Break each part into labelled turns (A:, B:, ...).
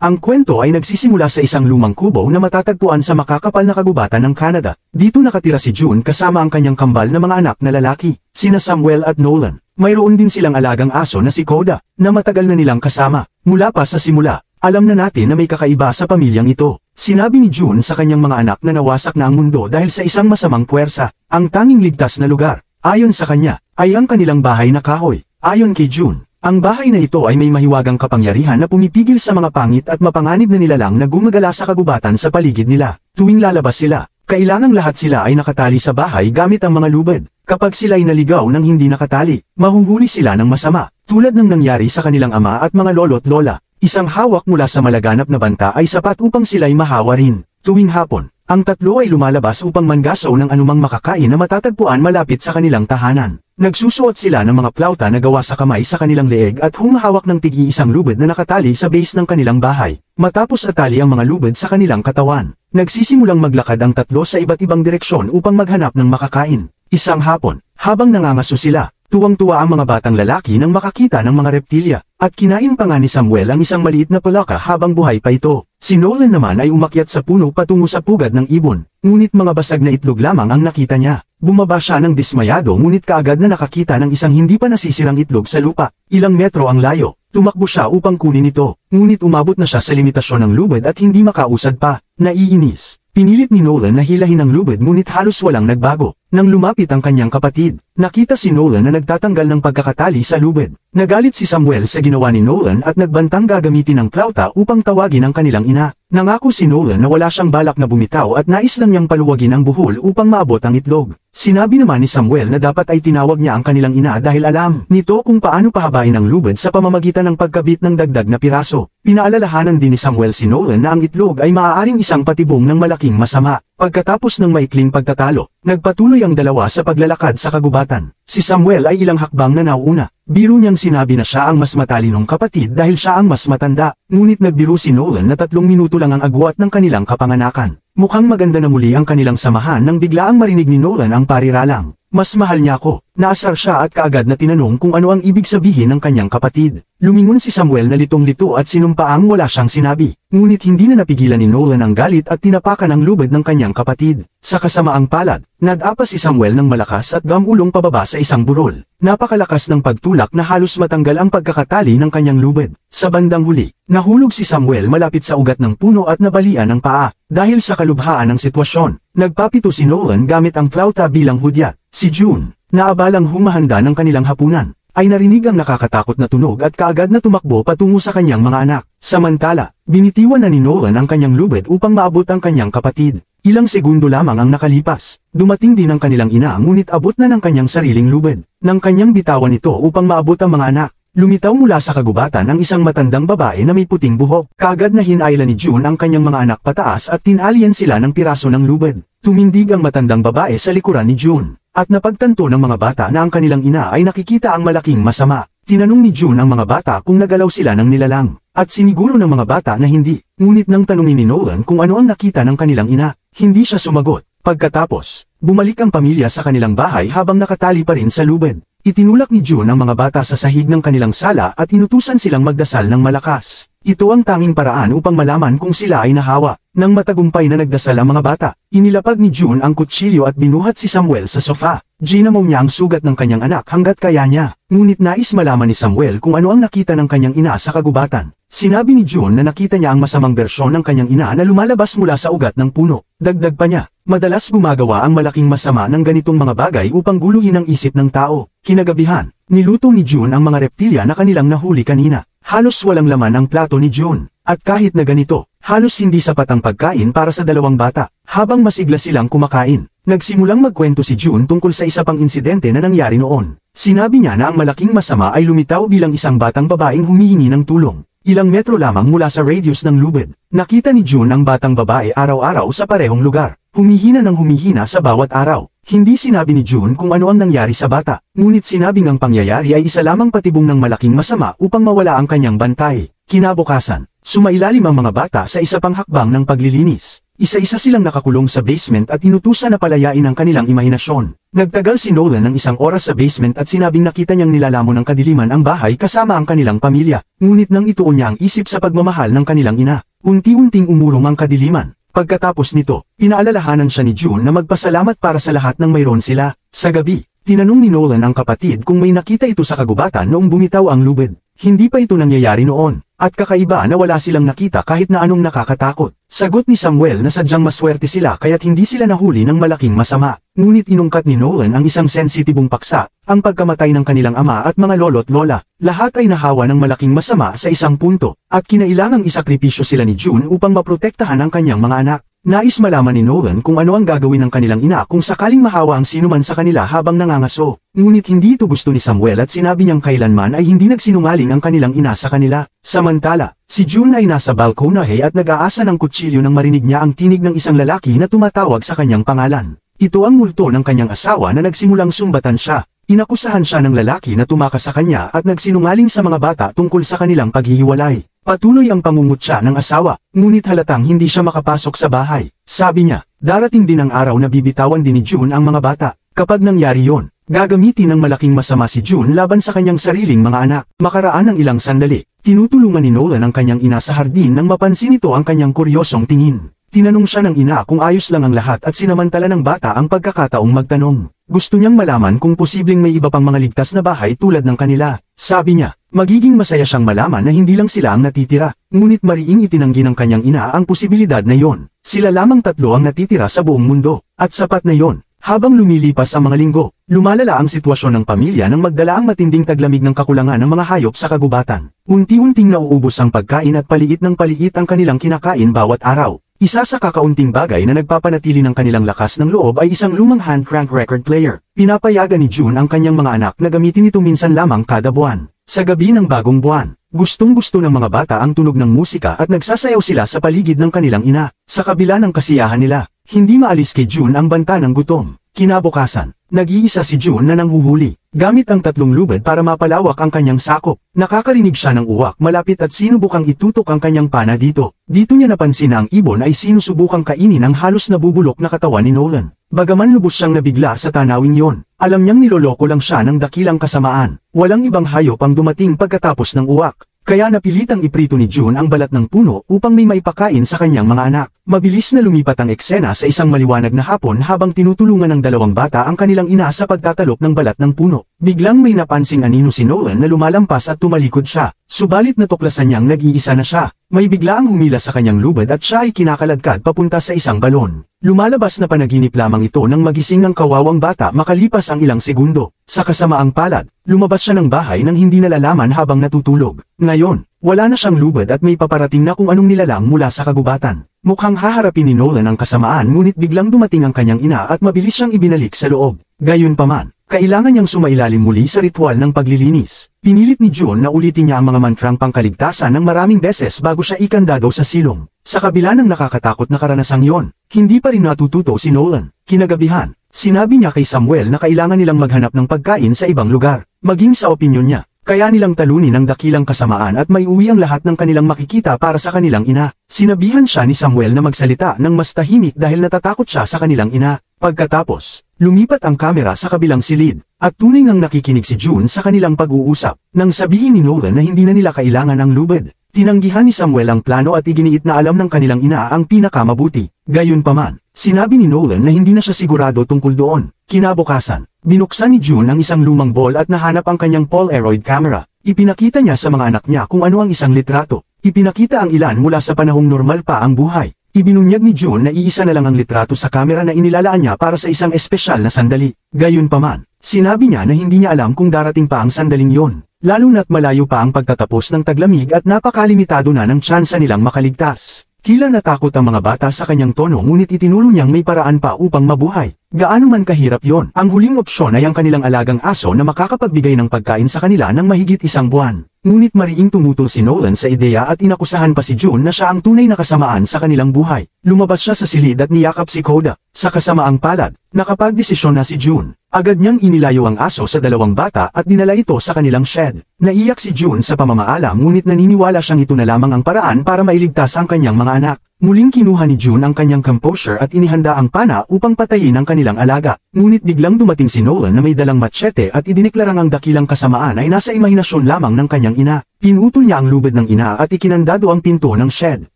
A: Ang kwento ay nagsisimula sa isang lumang kubo na matatagpuan sa makakapal na kagubatan ng Canada. Dito nakatira si June kasama ang kanyang kambal na mga anak na lalaki, sina Samuel at Nolan. Mayroon din silang alagang aso na si Coda, na matagal na nilang kasama. Mula pa sa simula, alam na natin na may kakaiba sa pamilyang ito. Sinabi ni June sa kanyang mga anak na nawasak na ang mundo dahil sa isang masamang puwersa. Ang tanging ligtas na lugar, ayon sa kanya, ay ang kanilang bahay na kahoy. Ayon kay June, ang bahay na ito ay may mahiwagang kapangyarihan na pumipigil sa mga pangit at mapanganib na nilalang na gumagala sa kagubatan sa paligid nila. Tuwing lalabas sila, kailangang lahat sila ay nakatali sa bahay gamit ang mga lubid. Kapag sila ay naligaw ng hindi nakatali, mahuhuli sila ng masama, tulad ng nangyari sa kanilang ama at mga lolo't lola. Isang hawak mula sa malaganap na banta ay sapat upang sila'y mahawa rin. Tuwing hapon, ang tatlo ay lumalabas upang mangaso ng anumang makakain na matatagpuan malapit sa kanilang tahanan. Nagsusuot sila ng mga plauta na gawa sa kamay sa kanilang leeg at humahawak ng tig-iisang lubid na nakatali sa base ng kanilang bahay. Matapos atali ang mga lubid sa kanilang katawan, nagsisimulang maglakad ang tatlo sa iba't ibang direksyon upang maghanap ng makakain. Isang hapon, habang nangangaso sila, tuwang-tuwa ang mga batang lalaki nang makakita ng mga reptilya, at kinain pa nga ni Samuel ang isang maliit na palaka habang buhay pa ito. Si Nolan naman ay umakyat sa puno patungo sa pugad ng ibon, ngunit mga basag na itlog lamang ang nakita niya. Bumaba siya ng dismayado ngunit kaagad na nakakita ng isang hindi pa nasisirang itlog sa lupa. Ilang metro ang layo, tumakbo siya upang kunin ito, ngunit umabot na siya sa limitasyon ng lubid at hindi makausad pa. Naiinis, pinilit ni Nolan na hilahin ang lubid ngunit halos walang nagbago. Nang lumapit ang kanyang kapatid, nakita si Nolan na nagtatanggal ng pagkakatali sa lubid. Nagalit si Samuel sa ginawa ni Nolan at nagbantang gagamitin ang plauta upang tawagin ang kanilang ina. Nangako si Nolan na wala siyang balak na bumitaw at nais lang niyang paluwagin ang buhol upang maabot ang itlog. Sinabi naman ni Samuel na dapat ay tinawag niya ang kanilang ina dahil alam nito kung paano pahabain ang lubid sa pamamagitan ng pagkabit ng dagdag na piraso. Pinaalalahanan din ni Samuel si Nolan na ang itlog ay maaaring isang patibong ng malaking masama. Pagkatapos ng maikling pagtatalo, nagpatuloy ang dalawa sa paglalakad sa kagubatan. Si Samuel ay ilang hakbang na nauuna. Biro niyang sinabi na siya ang mas matalinong kapatid dahil siya ang mas matanda, ngunit nagbiro si Nolan na 3 minuto lang ang agwat ng kanilang kapanganakan. Mukhang maganda na muli ang kanilang samahan nang biglaang marinig ni Nolan ang pariralang. Mas mahal niya ako. Naasar siya at kaagad na tinanong kung ano ang ibig sabihin ng kanyang kapatid. Lumingon si Samuel na litong-lito at sinumpaang wala siyang sinabi. Ngunit hindi na napigilan ni Nolan ang galit at tinapakan ang lubid ng kanyang kapatid. Sa kasamaang palad, nag-apa si Samuel ng malakas at gamulong pababa sa isang burol. Napakalakas ng pagtulak na halos matanggal ang pagkakatali ng kanyang lubid. Sa bandang huli, nahulog si Samuel malapit sa ugat ng puno at nabalian ng paa. Dahil sa kalubhaan ng sitwasyon, nagpapito si Nolan gamit ang plauta bilang hudyat. Si June, na abalang humahanda ng kanilang hapunan, ay narinig ang nakakatakot na tunog at kaagad na tumakbo patungo sa kanyang mga anak. Samantala, binitiwan na ni Nolan ang kanyang lubid upang maabot ang kanyang kapatid. Ilang segundo lamang ang nakalipas. Dumating din ang kanilang ina ngunit abot na ng kanyang sariling lubid. Nang kanyang bitawan ito upang maabot ang mga anak, lumitaw mula sa kagubatan ang isang matandang babae na may puting buhok. Kaagad na hinailan ni June ang kanyang mga anak pataas at tinalian sila ng piraso ng lubid. Tumindig ang matandang babae sa likuran ni June. At napagtanto ng mga bata na ang kanilang ina ay nakikita ang malaking masama. Tinanong ni June ang mga bata kung nagalaw sila ng nilalang. At siniguro ng mga bata na hindi. Ngunit nang tanungin ni Nolan kung ano ang nakita ng kanilang ina, hindi siya sumagot. Pagkatapos, bumalik ang pamilya sa kanilang bahay habang nakatali pa rin sa lubid. Itinulak ni June ang mga bata sa sahig ng kanilang sala at inutusan silang magdasal ng malakas. Ito ang tanging paraan upang malaman kung sila ay nahawa. Nang matagumpay na nagdasal ang mga bata, inilapag ni June ang kutsilyo at binuhat si Samuel sa sofa. Ginamaw niya ang sugat ng kanyang anak hanggat kaya niya. Ngunit nais malaman ni Samuel kung ano ang nakita ng kanyang ina sa kagubatan. Sinabi ni June na nakita niya ang masamang bersyon ng kanyang ina na lumalabas mula sa ugat ng puno. Dagdag pa niya, madalas gumagawa ang malaking masama ng ganitong mga bagay upang guluhin ang isip ng tao. Kinagabihan, niluto ni June ang mga reptilya na kanilang nahuli kanina. Halos walang laman ang plato ni June. At kahit na ganito, halos hindi sapat ang pagkain para sa dalawang bata. Habang masigla silang kumakain, nagsimulang magkwento si June tungkol sa isa pang insidente na nangyari noon. Sinabi niya na ang malaking masama ay lumitaw bilang isang batang babaeng humihingi ng tulong. Ilang metro lamang mula sa radius ng lubid, nakita ni June ang batang babae araw-araw sa parehong lugar. Humihina ng humihina sa bawat araw. Hindi sinabi ni June kung ano ang nangyari sa bata, ngunit sinabing ang pangyayari ay isa lamang patibong ng malaking masama upang mawala ang kanyang bantay. Kinabukasan, sumailalim ang mga bata sa isa pang hakbang ng paglilinis. Isa-isa silang nakakulong sa basement at inutusan na palayain ang kanilang imahinasyon. Nagtagal si Nolan ng isang oras sa basement at sinabing nakita niyang nilalamon ng kadiliman ang bahay kasama ang kanilang pamilya, ngunit nang ituon niya ang isip sa pagmamahal ng kanilang ina, unti-unting umurong ang kadiliman. Pagkatapos nito, pinaalalahanan siya ni June na magpasalamat para sa lahat ng mayroon sila. Sa gabi, tinanong ni Nolan ang kapatid kung may nakita ito sa kagubatan noong bumitaw ang lubid. Hindi pa ito nangyayari noon, at kakaiba na wala silang nakita kahit na anong nakakatakot. Sagot ni Samuel na sadyang maswerte sila kaya't hindi sila nahuli ng malaking masama. Ngunit inungkat ni Nolan ang isang sensitibong paksa, ang pagkamatay ng kanilang ama at mga lolo't lola. Lahat ay nahawa ng malaking masama sa isang punto, at kinailangang isakripisyo sila ni June upang maprotektahan ang kanyang mga anak. Nais malaman ni Nolan kung ano ang gagawin ng kanilang ina kung sakaling mahawa ang sinuman sa kanila habang nangangaso. Ngunit hindi ito gusto ni Samuel at sinabi niyang kailanman ay hindi nagsinungaling ang kanilang ina sa kanila. Samantala, si June ay nasa balkonahe at nag-aasa ng kutsilyo nang marinig niya ang tinig ng isang lalaki na tumatawag sa kanyang pangalan. Ito ang multo ng kanyang asawa na nagsimulang sumbatan siya. Inakusahan siya ng lalaki na tumakas sa kanya at nagsinungaling sa mga bata tungkol sa kanilang paghihiwalay. Patuloy ang pangungutya ng asawa, ngunit halatang hindi siya makapasok sa bahay. Sabi niya, darating din ang araw na bibitawan din ni June ang mga bata. Kapag nangyari yon, gagamitin ng malaking masama si June laban sa kanyang sariling mga anak. Makaraan ng ilang sandali, tinutulungan ni Nolan ang kanyang ina sa hardin nang mapansin ito ang kanyang kuryosong tingin. Tinanong siya ng ina kung ayos lang ang lahat at sinamantala ng bata ang pagkakataong magtanong. Gusto niyang malaman kung posibleng may iba pang mga ligtas na bahay tulad ng kanila. Sabi niya, magiging masaya siyang malaman na hindi lang sila ang natitira, ngunit mariing itinanggi ng kanyang ina ang posibilidad na yon. Sila lamang tatlo ang natitira sa buong mundo, at sapat na yon. Habang lumilipas ang mga linggo, lumalala ang sitwasyon ng pamilya nang magdala ang matinding taglamig ng kakulangan ng mga hayop sa kagubatan. Unti-unting nauubos ang pagkain at paliit ng paliit ang kanilang kinakain bawat araw. Isa sa kakaunting bagay na nagpapanatili ng kanilang lakas ng loob ay isang lumang hand crank record player. Pinapayagan ni June ang kanyang mga anak na gamitin ito minsan lamang kada buwan. Sa gabi ng bagong buwan, gustong-gusto ng mga bata ang tunog ng musika at nagsasayaw sila sa paligid ng kanilang ina. Sa kabila ng kasiyahan nila, hindi maalis kay June ang banta ng gutom. Kinabukasan, nag-iisa si June na nanghuhuli, gamit ang 3 lubid para mapalawak ang kanyang sakop. Nakakarinig siya ng uwak malapit at sinubukang itutok ang kanyang pana dito. Dito niya napansin na ang ibon ay sinusubukang kainin ang halos nabubulok na katawan ni Nolan. Bagaman lubos siyang nabigla sa tanawing yon, alam niyang niloloko lang siya ng dakilang kasamaan. Walang ibang hayop ang dumating pagkatapos ng uwak. Kaya napilitang iprito ni June ang balat ng puno upang may maipakain sa kanyang mga anak. Mabilis na lumipat ang eksena sa isang maliwanag na hapon habang tinutulungan ng 2 bata ang kanilang ina sa pagtatalop ng balat ng puno. Biglang may napansing anino si Nolan na lumalampas at tumalikod siya. Subalit natuklasan niyang nag-iisa na siya. May biglaang humila sa kanyang lubid at siya ay kinakaladkad papunta sa isang balon. Lumalabas na panaginip lamang ito nang magising ng kawawang bata makalipas ang ilang segundo. Sa kasamaang palad, lumabas siya ng bahay nang hindi nalalaman habang natutulog. Ngayon, wala na siyang lubid at may paparating na kung anong nilalang mula sa kagubatan. Mukhang haharapin ni Nolan ang kasamaan ngunit biglang dumating ang kanyang ina at mabilis siyang ibinalik sa loob. Gayunpaman, kailangan niyang sumailalim muli sa ritual ng paglilinis. Pinilit ni June na ulitin niya ang mga mantrang pangkaligtasan ng maraming beses bago siya ikandado sa silong. Sa kabila ng nakakatakot na karanasang yon, hindi pa rin natututo si Nolan. Kinagabihan, sinabi niya kay Samuel na kailangan nilang maghanap ng pagkain sa ibang lugar. Maging sa opinyon niya, kaya nilang talunin ang dakilang kasamaan at maiuwi ang lahat ng kanilang makikita para sa kanilang ina. Sinabihan siya ni Samuel na magsalita ng mas tahimik dahil natatakot siya sa kanilang ina. Pagkatapos, lumipat ang kamera sa kabilang silid, at tunay ngang nakikinig si June sa kanilang pag-uusap. Nang sabihin ni Nolan na hindi na nila kailangan ang lubid, tinanggihan ni Samuel ang plano at iginiit na alam ng kanilang ina ang pinakamabuti. Gayunpaman, sinabi ni Nolan na hindi na siya sigurado tungkol doon. Kinabukasan, binuksan ni June ang isang lumang ball at nahanap ang kanyang Polaroid camera. Ipinakita niya sa mga anak niya kung ano ang isang litrato. Ipinakita ang ilan mula sa panahong normal pa ang buhay. Ibinunyag ni June na iisa na lang ang litrato sa kamera na inilalaan niya para sa isang espesyal na sandali. Gayunpaman, sinabi niya na hindi niya alam kung darating pa ang sandaling yon, lalo na't malayo pa ang pagtatapos ng taglamig at napakalimitado na ng tsansa nilang makaligtas. Tila natakot ang mga bata sa kanyang tono ngunit itinuro niyang may paraan pa upang mabuhay. Gaano man kahirap yon, ang huling opsyon ay ang kanilang alagang aso na makakapagbigay ng pagkain sa kanila ng mahigit 1 buwan. Ngunit mariing tumutol si Nolan sa ideya at inakusahan pa si June na siya ang tunay na kasamaan sa kanilang buhay. Lumabas siya sa silid at niyakap si Koda. Sa kasamaang palad, nakapagdesisyon na si June. Agad niyang inilayo ang aso sa dalawang bata at dinala ito sa kanilang shed. Naiyak si June sa pamamaalam ngunit naniniwala siyang ito na lamang ang paraan para mailigtas ang kanyang mga anak. Muling kinuha ni June ang kanyang composure at inihanda ang pana upang patayin ang kanilang alaga. Ngunit biglang dumating si Nolan na may dalang machete at idineklarang ang dakilang kasamaan ay nasa imahinasyon lamang ng kanyang ina. Pinutol niya ang lubid ng ina at ikinandado ang pinto ng shed.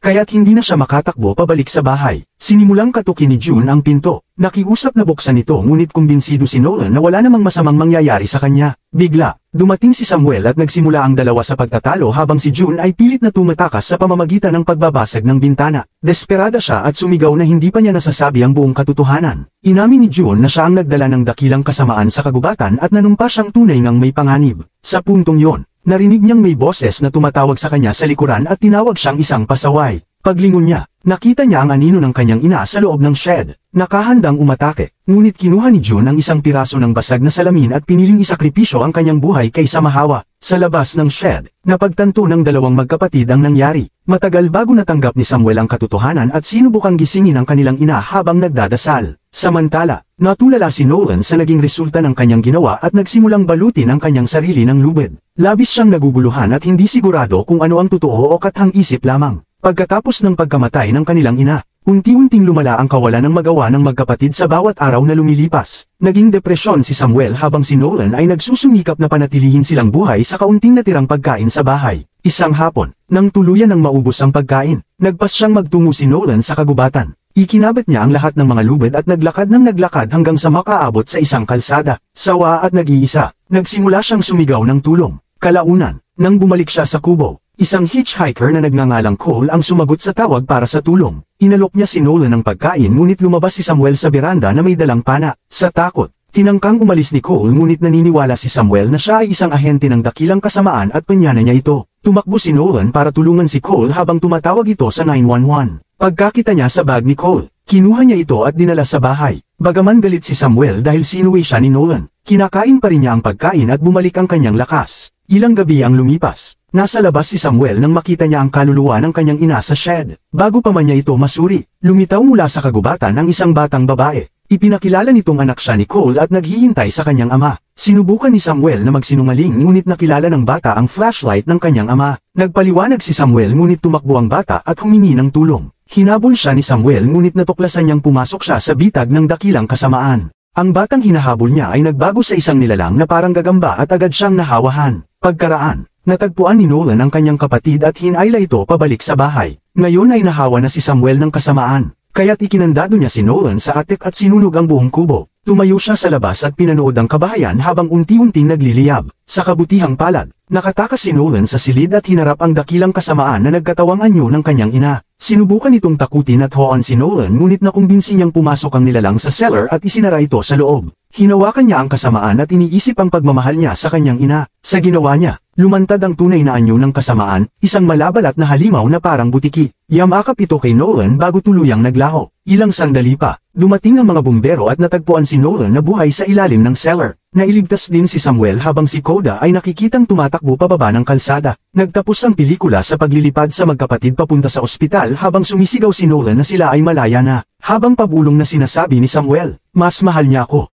A: Kaya't hindi na siya makatakbo pabalik sa bahay. Sinimulang katukin ni June ang pinto. Nakiusap na buksan ito ngunit kumbinsido si Nolan na wala namang masamang mangyayari sa kanya. Bigla, dumating si Samuel at nagsimula ang dalawa sa pagtatalo habang si June ay pilit na tumatakas sa pamamagitan ng pagbabasag ng bintana. Desperada siya at sumigaw na hindi pa niya nasasabi ang buong katotohanan. Inamin ni June na siya ang nagdala ng dakilang kasamaan sa kagubatan at nanumpa siyang tunay ngang may panganib. Sa puntong yon, narinig niyang may boses na tumatawag sa kanya sa likuran at tinawag siyang isang pasaway. Paglingon niya, nakita niya ang anino ng kanyang ina sa loob ng shed. Nakahandang umatake, ngunit kinuha ni June ang isang piraso ng basag na salamin at piniling isakripisyo ang kanyang buhay kaysa mahawa. Sa labas ng shed, napagtanto ng dalawang magkapatid ang nangyari. Matagal bago natanggap ni Samuel ang katotohanan at sinubukang gisingin ang kanilang ina habang nagdadasal. Samantala, natulala si Nolan sa naging resulta ng kanyang ginawa at nagsimulang balutin ang kanyang sarili ng lubid. Labis siyang naguguluhan at hindi sigurado kung ano ang totoo o kathang isip lamang. Pagkatapos ng pagkamatay ng kanilang ina, unti-unting lumala ang kawalan ng magawa ng magkapatid sa bawat araw na lumilipas. Naging depresyon si Samuel habang si Nolan ay nagsusumikap na panatilihin silang buhay sa kaunting natirang pagkain sa bahay. Isang hapon, nang tuluyan ng maubos ang pagkain, nagpas siyang magtungo si Nolan sa kagubatan. Ikinabit niya ang lahat ng mga lubid at naglakad hanggang sa makaabot sa isang kalsada. Sawa at nag-iisa, nagsimula siyang sumigaw ng tulong. Kalaunan, nang bumalik siya sa kubo, isang hitchhiker na nagngangalang Cole ang sumagot sa tawag para sa tulong. Inalok niya si Nolan ng pagkain ngunit lumabas si Samuel sa beranda na may dalang pana. Sa takot, tinangkang umalis ni Cole ngunit naniniwala si Samuel na siya ay isang ahente ng dakilang kasamaan at panyana niya ito. Tumakbo si Nolan para tulungan si Cole habang tumatawag ito sa 911. Pagkakita niya sa bag ni Cole, kinuha niya ito at dinala sa bahay. Bagaman galit si Samuel dahil sinuwi siya ni Nolan, kinakain pa rin niya ang pagkain at bumalik ang kanyang lakas. Ilang gabi ang lumipas. Nasa labas si Samuel nang makita niya ang kaluluwa ng kanyang ina sa shed. Bago pa man niya ito masuri, lumitaw mula sa kagubatan ang isang batang babae. Ipinakilala nitong anak siya ni Cole at naghihintay sa kanyang ama. Sinubukan ni Samuel na magsinungaling ngunit nakilala ng bata ang flashlight ng kanyang ama. Nagpaliwanag si Samuel ngunit tumakbo ang bata at humingi ng tulong. Hinabol siya ni Samuel ngunit natuklasan niyang pumasok siya sa bitag ng dakilang kasamaan. Ang batang hinahabol niya ay nagbago sa isang nilalang na parang gagamba at agad siyang nahawahan. Pagkaraan, natagpuan ni Nolan ang kanyang kapatid at hinayla ito pabalik sa bahay. Ngayon ay nahawa na si Samuel ng kasamaan. Kaya't ikinandado niya si Nolan sa atik at sinunog ang buong kubo. Tumayo siya sa labas at pinanood ang kabahayan habang unti-unting nagliliyab. Sa kabutihang palad, nakatakas si Nolan sa silid at hinarap ang dakilang kasamaan na nagkatawang anyo ng kanyang ina. Sinubukan itong takutin at hoan si Nolan ngunit nakumbinsi niyang pumasok ang nilalang sa cellar at isinara ito sa loob. Hinawakan niya ang kasamaan at iniisip ang pagmamahal niya sa kanyang ina. Sa ginawa niya, lumantad ang tunay na anyo ng kasamaan, isang malabalat na halimaw na parang butiki. Yamakap ito kay Nolan bago tuluyang naglaho. Ilang sandali pa, dumating ang mga bumbero at natagpuan si Nolan na buhay sa ilalim ng cellar. Nailigtas din si Samuel habang si Koda ay nakikitang tumatakbo pababa ng kalsada. Nagtapos ang pelikula sa paglilipad sa magkapatid papunta sa ospital habang sumisigaw si Nolan na sila ay malaya na. Habang pabulong na sinasabi ni Samuel, "Mas mahal niya ako."